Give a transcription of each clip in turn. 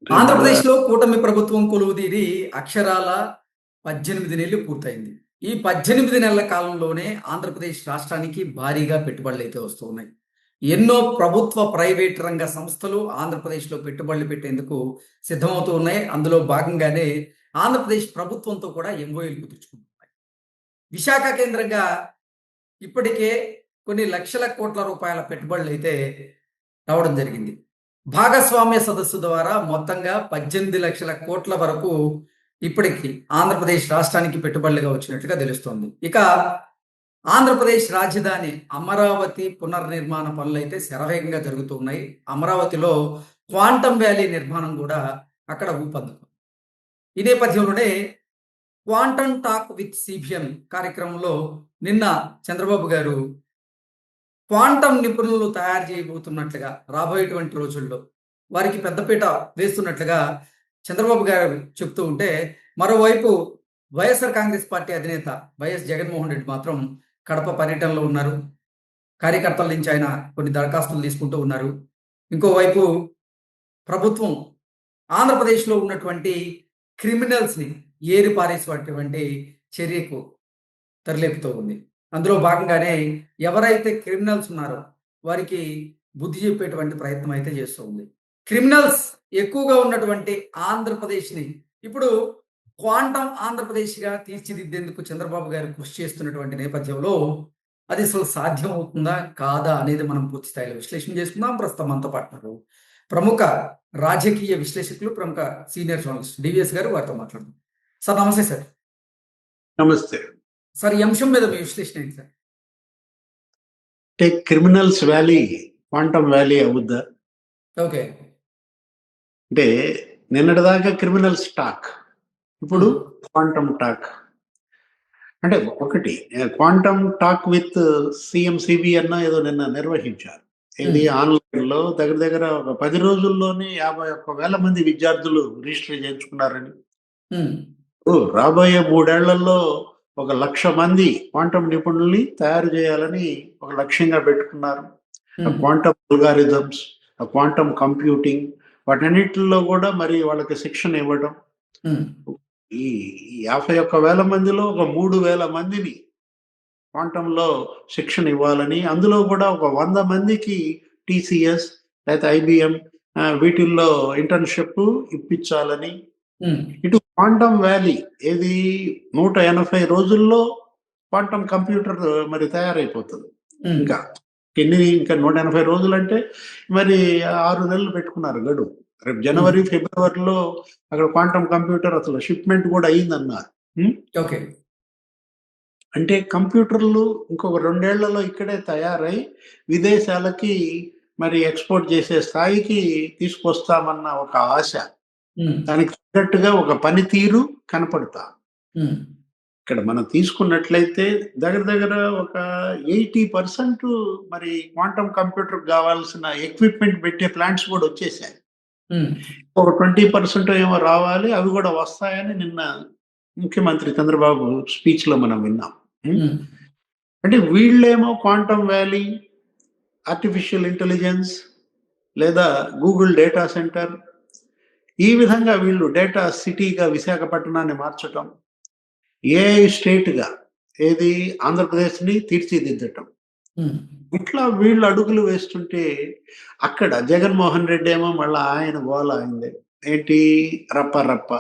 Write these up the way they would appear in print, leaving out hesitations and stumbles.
రేపు మళ్ళా ఆంధ్రప్రదేశ్‌లో కూటమి ప్రభుత్వం కొలువుదీరి అక్షరాల 18 నెలలు పూర్తయింది. ఈ 18 నెలల కాలంలోనే ఆంధ్రప్రదేశ్ రాష్ట్రానికి భారీగా పెట్టుబడులైతే వస్తూ ఉన్నాయి. ఎన్నో ప్రభుత్వ, ప్రైవేట్ రంగ సంస్థలు ఆంధ్రప్రదేశ్‌లో పెట్టుబడులు పెట్టేందుకు సిద్ధమవుతూ ఉన్నాయి. అందులో భాగంగానే ఆంధ్రప్రదేశ్ ప్రభుత్వంతో కూడా ఎంఓయూలు కుదుర్చుకుంటున్నాయి. విశాఖ కేంద్రంగా ఇప్పటికే కొన్ని లక్షల కోట్ల రూపాయల పెట్టుబడులైతే రావడం జరిగింది. భాగస్వామ్య సదస్సు ద్వారా మొత్తంగా 18 లక్షల కోట్ల వరకు ఇప్పటికి ఆంధ్రప్రదేశ్ రాష్ట్రానికి పెట్టుబడులుగా వచ్చినట్టుగా తెలుస్తోంది. ఇక ఆంధ్రప్రదేశ్ రాజధాని అమరావతి పునర్నిర్మాణ పనులైతే శరవేగంగా జరుగుతూ ఉన్నాయి. అమరావతిలో క్వాంటమ్ వ్యాలీ నిర్మాణం కూడా అక్కడ ఊపందుకుంది. ఈ నేపథ్యంలోనే క్వాంటమ్ టాక్ విత్ సిబిఎన్ కార్యక్రమంలో నిన్న చంద్రబాబు గారు క్వాంటం నిపుణులు తయారు చేయబోతున్నట్లుగా రాబోయేటువంటి రోజుల్లో వారికి పెద్దపీట వేస్తున్నట్లుగా చంద్రబాబు గారు చెప్తూ ఉంటే, మరోవైపు వైఎస్ఆర్ కాంగ్రెస్ పార్టీ అధినేత వైఎస్ జగన్మోహన్ రెడ్డి మాత్రం కడప పర్యటనలో ఉన్నారు. కార్యకర్తల నుంచి ఆయన కొన్ని దరఖాస్తులు తీసుకుంటూ ఉన్నారు. ఇంకోవైపు ప్రభుత్వం ఆంధ్రప్రదేశ్‌లో ఉన్నటువంటి క్రిమినల్స్‌ని ఏరిపారేసేటువంటి చర్యకు తెరలేపుతూ ఉంది. అందులో భాగంగానే ఎవరైతే క్రిమినల్స్ ఉన్నారో వారికి బుద్ధి చెప్పేటువంటి ప్రయత్నం అయితే చేస్తూ ఉంది. క్రిమినల్స్ ఎక్కువగా ఉన్నటువంటి ఆంధ్రప్రదేశ్‌ని ఇప్పుడు క్వాంటమ్ ఆంధ్రప్రదేశ్‌గా తీర్చిదిద్దేందుకు చంద్రబాబు గారు కృషి చేస్తున్నటువంటి నేపథ్యంలో అది అసలు సాధ్యం అవుతుందా? కాదా? అనేది మనం పూర్తి స్థాయిలో విశ్లేషణ చేసుకుందాం. ప్రస్తుతం మనతో పాటు ఉన్నారు ప్రముఖ రాజకీయ విశ్లేషకులు, ప్రముఖ సీనియర్ జర్నలిస్ట్ డివిఎస్ గారు. వారితో మాట్లాడదాం. సార్ నమస్తే సార్. నమస్తే. సార్ ఈ అంశం మీద మీ విశ్లేషణ ఏంటి sir? Criminals valley quantum valley అవుద్దా? ఓకే. అంటే నిన్నటిదాకా క్రిమినల్స్ టాక్, ఇప్పుడు క్వాంటమ్ టాక్. అంటే ఒకటి quantum talk with CM CBN ఏదో నిన్న నిర్వహించారు. ఇది ఆన్లైన్ లో దగ్గర దగ్గర ఒక 10 రోజుల్లోనే 51,000 మంది విద్యార్థులు రిజిస్టర్ చేయించుకున్నారని. రాబోయే 3 ఏళ్లలో 1,00,000 మంది క్వాంటమ్ నిపుణుల్ని తయారు చేయాలని ఒక లక్ష్యంగా పెట్టుకున్నారు. క్వాంటమ్ అల్గారిథమ్స్, క్వాంటమ్ కంప్యూటింగ్, వాటన్నిటిలో కూడా మరి వాళ్ళకి శిక్షణ ఇవ్వడం. ఈ 51,000 మందిలో ఒక 3,000 మందిని క్వాంటంలో శిక్షణ ఇవ్వాలని, అందులో కూడా ఒక 100 మందికి టీసీఎస్ లేకపోతే ఐబిఎం వీటిల్లో ఇంటర్న్షిప్ ఇప్పించాలని. ఇటు క్వాంటమ్ వ్యాలీ ఏది 180 రోజుల్లో క్వాంటమ్ కంప్యూటర్ మరి తయారైపోతుంది. ఇంకా 180 రోజులు అంటే మరి 6 నెలలు పెట్టుకున్నారు గడువు. రేపు జనవరి ఫిబ్రవరిలో అక్కడ క్వాంటమ్ కంప్యూటర్ అసలు షిప్మెంట్ కూడా అయిందన్నారు. ఓకే. అంటే కంప్యూటర్లు ఇంకొక 2 ఏళ్లలో ఇక్కడే తయారై విదేశాలకి మరి ఎక్స్పోర్ట్ చేసే స్థాయికి తీసుకొస్తామన్న ఒక ఆశ, దానికి తగ్గట్టుగా ఒక పనితీరు కనపడతా. ఇక్కడ మనం తీసుకున్నట్లయితే దగ్గర దగ్గర ఒక 80% మరి క్వాంటమ్ కంప్యూటర్ కావాల్సిన ఎక్విప్మెంట్ పెట్టే ప్లాంట్స్ కూడా వచ్చేసాయి. ఒక 20% ఏమో రావాలి, అవి కూడా వస్తాయని నిన్న ముఖ్యమంత్రి చంద్రబాబు స్పీచ్ లో మనం విన్నాం. అంటే వీళ్ళేమో క్వాంటమ్ వ్యాలీ, ఆర్టిఫిషియల్ ఇంటెలిజెన్స్ లేదా గూగుల్ డేటా సెంటర్, ఈ విధంగా వీళ్ళు డేటా సిటీగా విశాఖపట్నాన్ని మార్చటం, ఏఐ స్టేట్గా ఏది ఆంధ్రప్రదేశ్ని తీర్చిదిద్దటం, ఇట్లా వీళ్ళు అడుగులు వేస్తుంటే అక్కడ జగన్మోహన్ రెడ్డి ఏమో మళ్ళీ ఆయన గోల అయింది ఏంటి, రప్ప రప్ప.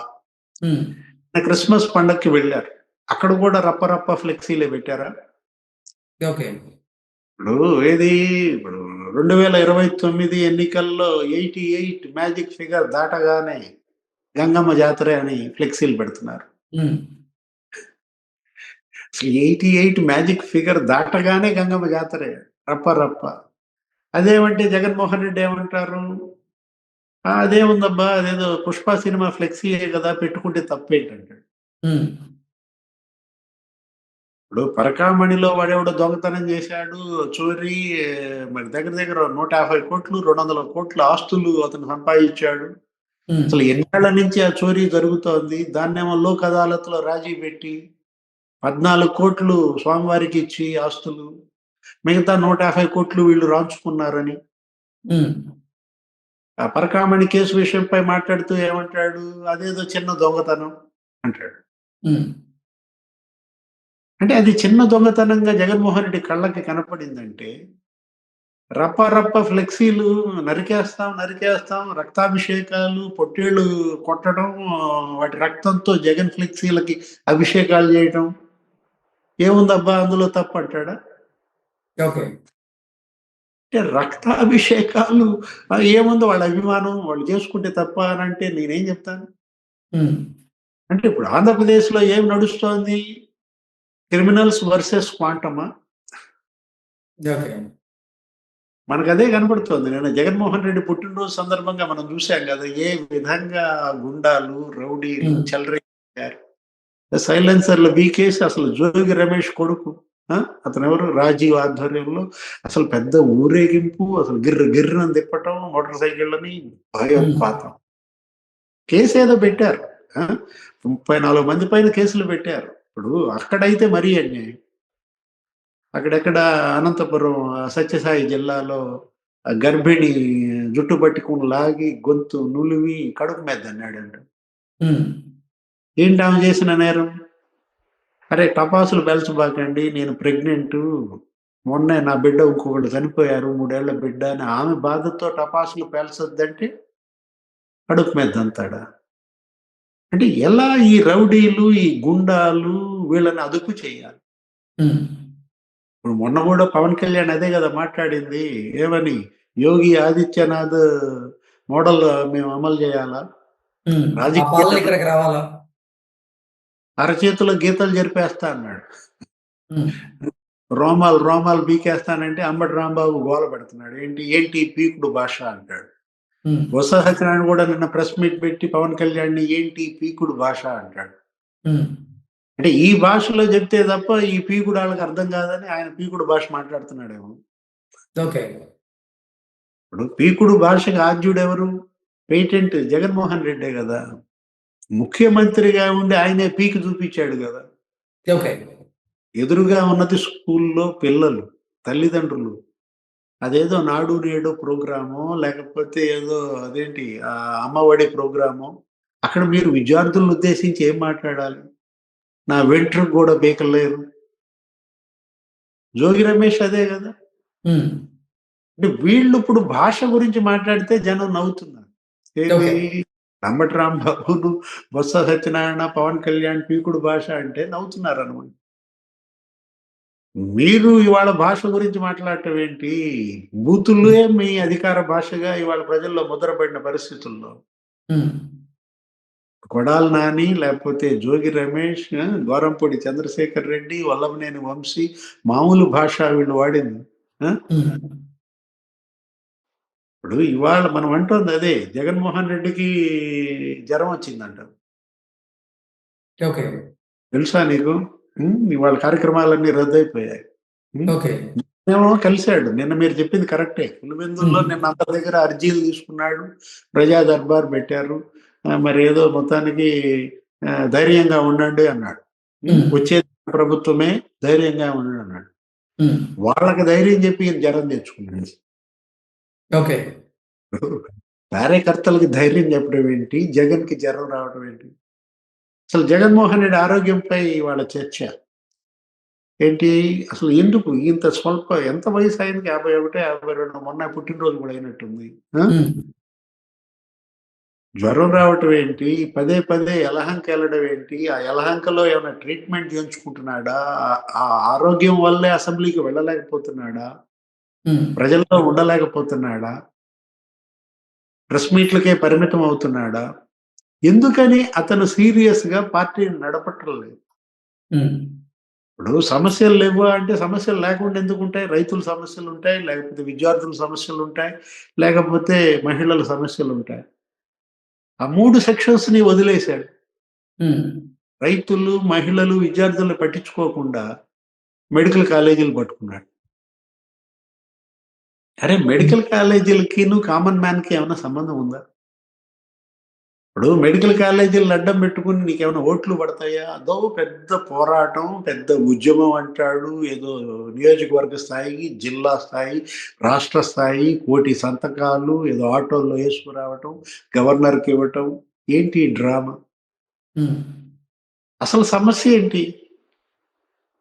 క్రిస్మస్ పండగకి వెళ్ళారు, అక్కడ కూడా రప్ప రప్ప ఫ్లెక్సీలే పెట్టారా? ఓకే. ఇప్పుడు ఏది, ఇప్పుడు 2029 ఎన్నికల్లో 88 మ్యాజిక్ ఫిగర్ దాటగానే గంగమ్మ జాతర అని ఫ్లెక్సీలు పెడుతున్నారు. 88 మ్యాజిక్ ఫిగర్ దాటగానే గంగమ్మ జాతరే, రప్ప రప్ప. అదేమంటే జగన్మోహన్ రెడ్డి ఏమంటారు, అదేముందబ్బా, అదేదో పుష్ప సినిమా ఫ్లెక్సీయే కదా, పెట్టుకుంటే తప్పేంటంటాడు. ఇప్పుడు పరకామణిలో వాడేవాడు దొంగతనం చేశాడు, చోరీ, మరి దగ్గర దగ్గర 150 కోట్లు 200 కోట్ల ఆస్తులు అతను సంపాదించాడు. అసలు ఎన్నేళ్ల నుంచి ఆ చోరీ జరుగుతోంది, దాన్నేమో లోక్ అదాలత్లో రాజీ పెట్టి 14 కోట్లు స్వామివారికి ఇచ్చి ఆస్తులు, మిగతా 150 కోట్లు వీళ్ళు రాంచుకున్నారని. ఆ పరకామణి కేసు విషయంపై మాట్లాడుతూ ఏమంటాడు? అదేదో చిన్న దొంగతనం అంటాడు. ఉమ్, అంటే అది చిన్న దొంగతనంగా జగన్మోహన్ రెడ్డి కళ్ళకి కనపడిందంటే, రప్ప ఫ్లెక్సీలు నరికేస్తాం, నరికేస్తాం, రక్తాభిషేకాలు, పొట్టేళ్ళు కొట్టడం, వాటి రక్తంతో జగన్ ఫ్లెక్సీలకి అభిషేకాలు చేయటం, ఏముందబ్బా అందులో తప్పంటాడా? ఓకే. అంటే రక్తాభిషేకాలు ఏముంది వాళ్ళ అభిమానం, వాళ్ళు చేసుకుంటే తప్ప అనంటే నేనేం చెప్తాను? ఉమ్, అంటే ఇప్పుడు ఆంధ్రప్రదేశ్‌లో ఏం నడుస్తోంది? క్రిమినల్స్ వర్సెస్ క్వాంటమా? ఓకే. మనకదే కనపడుతోంది. నిన్న జగన్మోహన్ రెడ్డి పుట్టినరోజు సందర్భంగా మనం చూసాం గదా! ఏ విధంగా గుండాలు, రౌడీలు ఉమ్, చెలరేగారు. సైలెన్సర్‌లు బీకేసి అసలు జోగి రమేష్ కొడుకు ఆ! అతనెవరు? రాజీవ్ ఆధ్వర్యంలో అసలు పెద్ద ఊరేగింపు, అసలు గిర్రు గిర్రున తిప్పటం మోటార్ సైకిళ్ళని భయం, ఉమ్, పాతం. కేసేదో పెట్టారు. ఆ! 34 మంది పైన కేసులు పెట్టారు. ఇప్పుడు అక్కడైతే మరీ అన్యాయం. అక్కడెక్కడ అనంతపురం సత్యసాయి జిల్లాలో గర్భిణి జుట్టు పట్టుకొని లాగి గొంతు నులిమి కడుపు మీద తన్నాడంట. ఉమ్, ఏంటి ఆమె చేసిన నేరం? అరే టపాసులు పేల్చబాకండి, నేను ప్రెగ్నెంటు. మొన్నే నా బిడ్డ ఇంకొకళ్ళు చనిపోయారు. 3 ఏళ్ల బిడ్డ అని ఆమె బాధతో టపాసులు పేల్చొద్దంటే కడుపు మీద తంతాడా? అంటే ఎలా ఈ రౌడీలు, ఈ గుండాలు వీళ్ళని అదుపు చేయాలి? ఉమ్, ఇప్పుడు మొన్న గూడా పవన్ కళ్యాణ్ అదే గదా మాట్లాడింది. ఏమని? యోగి ఆదిత్యనాథ్ మోడల్ మేము అమలు జేయాలా? ఉమ్. ఆ పాలన రాజకీయాలు ఇక్కడికి రావాలా? అరచేతిలో గీతలు చెరిపేస్తా అన్నాడు. ఉమ్, రోమాలు పీకేస్తానంటే అంబటి రాంబాబు గోల పెడుతున్నాడు. ఏంటి ఈ పీకుడు భాష అంటాడు. ఉమ్, బొత్స సత్యనారాయణ గూడా నిన్న ప్రెస్ మీట్ పెట్టి పవన్ కళ్యాణ్‌ని ఏంటి ఈ పీకుడు భాష అంటాడు. ఉమ్, అంటే ఈ భాషలో చెప్తే తప్ప ఈ పీకుడు ఆళ్ళకి అర్థం కాదని ఆయన పీకుడు భాష మాట్లాడుతున్నాడేమో. ఓకే. ఇప్పుడు పీకుడు భాషకి ఆద్యుడెవరు? పేటెంట్ జగన్మోహన్ రెడ్డే గదా! ముఖ్యమంత్రిగా ఉండి ఆయనే పీకి చూపిచ్చాడు గదా! ఓకే. ఎదురుగా ఉన్నది స్కూల్లో పిల్లలు, తల్లిదండ్రులు. అదేదో నాడు నేడు ప్రోగ్రామో, లేకపోతే ఏదో అదేంటి అమ్మఒడి ప్రోగ్రామో, అక్కడ మీరు విద్యార్థులను ఉద్దేశించి ఏం మాట్లాడాలి? నా వెంట్రుక గూడా పీకలేరు. జోగి రమేష్ అదే గదా! ఉమ్, అంటే వీళ్ళిప్పుడు భాష గురించి మాట్లాడితే జనం నవ్వుతున్నారు. ఏంది? ఓకే. అంబటి రాంబాబును, బొత్స సత్యనారాయణ, పవన్ కళ్యాణ్ పీకుడు భాష అంటే నవ్వుతున్నారనమాట. మీరు ఇవాళ భాష గురించి మాట్లాడటం ఏంటి? బూతులే మీ అధికార భాషగా ఇవాళ ప్రజల్లో ముద్రపడిన పరిస్థితుల్లో. ఉమ్, కొడాలి నాని, లేకపోతే జోగి రమేష్, గోరంపూడి చంద్రశేఖర్ రెడ్డి, వల్లభనేని వంశీ మామూలు భాష వీళ్ళు వాడింది. ఆ! ఉమ్, ఇప్పుడు ఇవాళ మనం అంటోంది అదే. జగన్మోహన్ రెడ్డికి జ్వరం వచ్చిందంట. ఓకే. తెలుసా నీకు? ఇవాళ కార్యక్రమాలన్నీ రద్దయిపోయాయి. హ్మ్. ఓకే. ఏమో కలిసాడు. నిన్న మీరు చెప్పింది కరెక్టే. పులివెందుల్లో ఉమ్, నిన్న అందరి దగ్గర అర్జీలు తీసుకున్నాడు. ప్రజా దర్బార్ పెట్టారు. మరి ఏదో మొత్తానికి ధైర్యంగా ఉండండి అన్నాడు. ఉమ్, వచ్చేది ప్రభుత్వమే, ధైర్యంగా ఉండండి అన్నాడు. ఉమ్, వాళ్ళకి ధైర్యం చెప్పి ఈయన జరం తెచ్చుకున్నాడు. ఓకే. కార్యకర్తలకి ధైర్యం చెప్పడం ఏంటి? జగన్‌కి జ్వరం రావడం ఏంటి? అసలు జగన్మోహన్ రెడ్డి ఆరోగ్యంపై ఇవాళ చర్చ. ఏంటి? అసలు ఎందుకు ఇంత ఎంత వయసయింది? 51, 52 మొన్న పుట్టినరోజు కూడా అయినట్టుంది. ఆ! ఉమ్, జ్వరం రావటం ఏంటి? పదే యలహంకెళ్ళడం ఏంటి? ఆ యలహంకలో ఏమైనా ట్రీట్‌మెంట్ చేయించుకుంటున్నాడా? ఆ ఆరోగ్యం వల్లే అసెంబ్లీకి వెళ్ళలేకపోతున్నాడా? ఉమ్, ప్రజల్లో ఉండలేకపోతున్నాడా? ప్రెస్ మీట్‌లకే పరిమితం అవుతున్నాడా? ఎందుకని అతను సీరియస్‌గా పార్టీని నడపటం లేదు? ఉమ్, ఇప్పుడు సమస్యలు లెవ్వా అంటే సమస్యలు లేకుండా ఎందుకుంటాయి? రైతుల సమస్యలుంటాయి, లేకపోతే విద్యార్థుల సమస్యలుంటాయి, లేకపోతే మహిళల సమస్యలుంటాయి. ఆ 3 సెక్షన్స్‌ని వదిలేసాడు. ఉమ్, రైతులు, మహిళలు, విద్యార్థులను పట్టించుకోకుండా మెడికల్ కాలేజీలు పట్టుకున్నాడు. అరే! మెడికల్ కాలేజీలకిను, కామన్ మ్యాన్‌కి ఏమన్నా సంబంధం ఉందా? ఇప్పుడు మెడికల్ కాలేజీలను అడ్డం పెట్టుకుని నీకేమైనా ఓట్లు పడతాయా? అదో పెద్ద పోరాటం, పెద్ద ఉద్యమం అంటాడు. ఏదో నియోజకవర్గ స్థాయి, జిల్లా స్థాయి, రాష్ట్ర స్థాయి, కోటి సంతకాలు, ఏదో ఆటోల్లో ఏసుకురావటం, గవర్నర్‌కి ఇవ్వటం. ఏంటి ఈ డ్రామా? హ్మ్. అసలు సమస్య ఏంటి?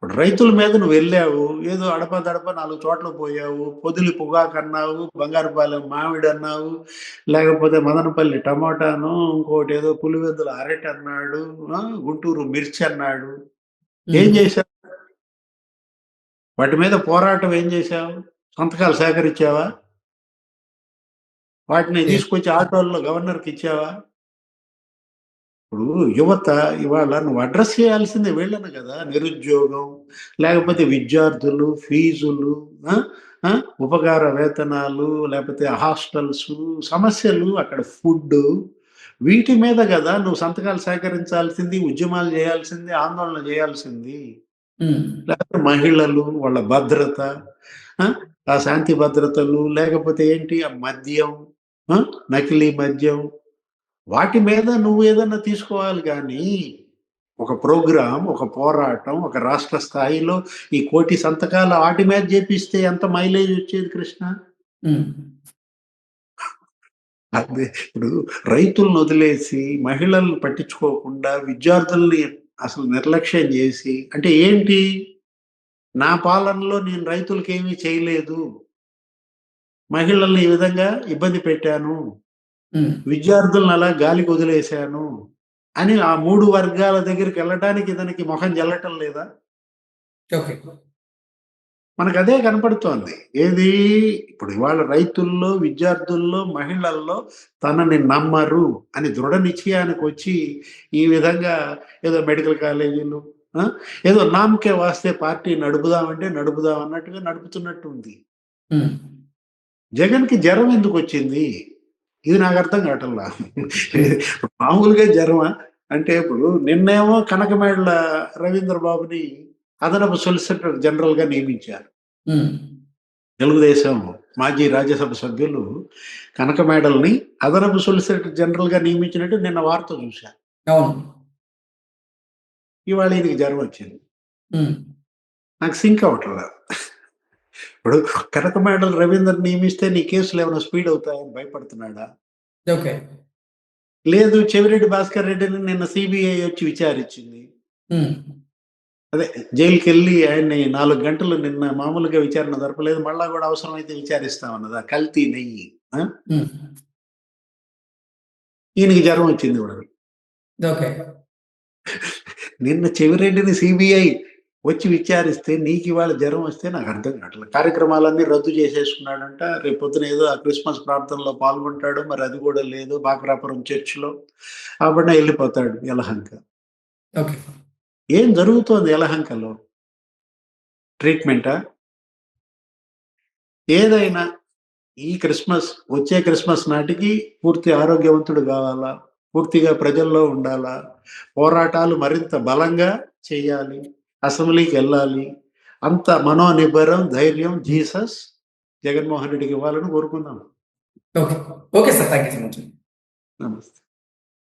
ఇప్పుడు రైతుల మీద నువ్వెళ్ళావు. ఏదో అడపాదడపా 4 చోట్లకు పోయావు. పొదిలి పొగాకన్నావు, బంగారుపాలెం మామిడన్నావు, లేకపోతే మదనపల్లి టమాటాను, ఇంకోటేదో పులివెందుల అరటన్నాడు, గుంటూరు మిర్చన్నాడు. ఏం హ్మ్. చేశావు? వాటి మీద పోరాటం ఏం చేశావు? సంతకాలు సేకరించావా? వాటిని లేదు. తీసుకొచ్చి ఆటోల్లో గవర్నర్‌కిచ్చావా? ఇప్పుడు యువత ఇవాళ నువ్వు అడ్రెస్ చేయాల్సింది వీళ్ళని కదా! నిరుద్యోగం, లేకపోతే విద్యార్థులు, ఫీజులు, ఆ! ఆ! ఉపకార వేతనాలు, లేకపోతే హాస్టల్సు, సమస్యలు, అక్కడ ఫుడ్డు, వీటి మీద గదా నువ్వు సంతకాలు సేకరించాల్సింది, ఉద్యమాలు జేయాల్సింది, ఆందోళన జేయాల్సింది. హ్మ్. లేకపోతే మహిళలు, వాళ్ళ భద్రత, ఆ! ఆ శాంతి భద్రతలు, లేకపోతే ఏంటి ఆ మద్యం, ఆ! నకిలీ మద్యం, వాటి మీద నువ్వేదన్నా తీసుకోవాలి గానీ, ఒక ప్రోగ్రామ్, ఒక పోరాటం, ఒక రాష్ట్ర స్థాయిలో ఈ కోటి సంతకాలు ఆటి మీద జేపిస్తే ఎంత మైలేజ్ వచ్చేది కృష్ణ? హ్మ్. అదే ఇప్పుడు రైతులను వదిలేసి, మహిళలను పట్టించుకోకుండా, విద్యార్థుల్ని అసలు నిర్లక్ష్యం జేసి అంటే ఏంటి? నా పాలనలో నేను రైతులకేమీ చేయలేదు. మహిళల్ని ఈ విధంగా ఇబ్బంది పెట్టాను. హ్మ్. విద్యార్థులను అలా గాలికి వదిలేశాను అని ఆ 3 వర్గాల దగ్గరికెళ్ళటానికి ఇతనికి మొహం జల్లటం లేదా? ఓకే. మనకదే కనపడుతోంది. ఏది? ఇప్పుడు ఇవాళ రైతుల్లో, విద్యార్థుల్లో, మహిళల్లో తనని నమ్మరు అని దృఢ నిశ్చయానికొచ్చి, ఈ విధంగా ఏదో మెడికల్ కాలేజీలు, ఆ! ఏదో నామ్‌కే వాస్తే పార్టీ నడుపుదామంటే నడుపుదాం అన్నట్టుగా నడుపుతున్నట్టుంది. హ్మ్. జగన్‌కి జరం ఎందుకొచ్చింది? ఇది నాకర్థం కావటంలా. హ్మ్. మామూలుగా జరమా? అంటే ఇప్పుడు నిన్నేమో కనకమేడల రవీంద్ర బాబుని అదనపు సొలిసిటర్ జనరల్‌గా నియమించారు. హ్మ్. తెలుగుదేశం మాజీ రాజ్యసభ సభ్యులు కనకమేడలని అదనపు సొలిసిటర్ జనరల్‌గా నియమించినట్టు నిన్న వార్త చూసా. అవును. ఇవాళ ఈయనకి జరం వచ్చింది. హ్మ్. నాకు సింక్ అవ్వట్లా. ఇప్పుడు కనకమేడల రవీంద్రని నియమిస్తే నీ కేసులేమైనా స్పీడ్ అవుతాయని భయపడుతున్నాడా? ఓకే. లేదు, చెవిరెడ్డి భాస్కర్ రెడ్డిని నిన్న సీబీఐ వచ్చి విచారించింది. హ్మ్. అదే జైలుకెళ్ళి ఆయన్ని 4 గంటలు నిన్న మామూలుగా విచారణ జరపలేదు. మళ్ళా గూడా అవసరమైతే విచారిస్తామన్నది. ఆ కల్తీ నెయ్యి. ఆ! హ్మ్. ఈయనకి జరం వచ్చింది ఇవాళ. ఓకే. నిన్న చెవిరెడ్డిని సీబీఐ వచ్చి విచారిస్తే నీకివాళ జరం వస్తే నాకర్థం కావట్లేదు. కార్యక్రమాలన్నీ రద్దు చేసేసుకున్నాడంట. రేపొద్దున ఏదో ఆ క్రిస్మస్ ప్రార్థనలో పాల్గొంటాడో మరి అది గూడా లేదు. బాక్రాపురం చర్చ్‌లో. ఆ బండ ఎళ్ళిపోతాడు యలహంక. ఓకే. ఏం జరుగుతోంది యలహంకలో? ట్రీట్‌మెంటా? ఏదైనా వచ్చే క్రిస్మస్ నాటికి పూర్తి ఆరోగ్యవంతుడు గావాలా? పూర్తిగా ప్రజల్లో ఉండాలా? పోరాటాలు మరింత బలంగా చేయాలి. అసెంబ్లీకెళ్ళాలి. అంత మనోనిబ్బరం, ధైర్యం జీసస్ జగన్మోహన్ రెడ్డికి ఇవ్వాలని కోరుకుందాం. Okay. Okay sir. Thank you so much. నమస్తే.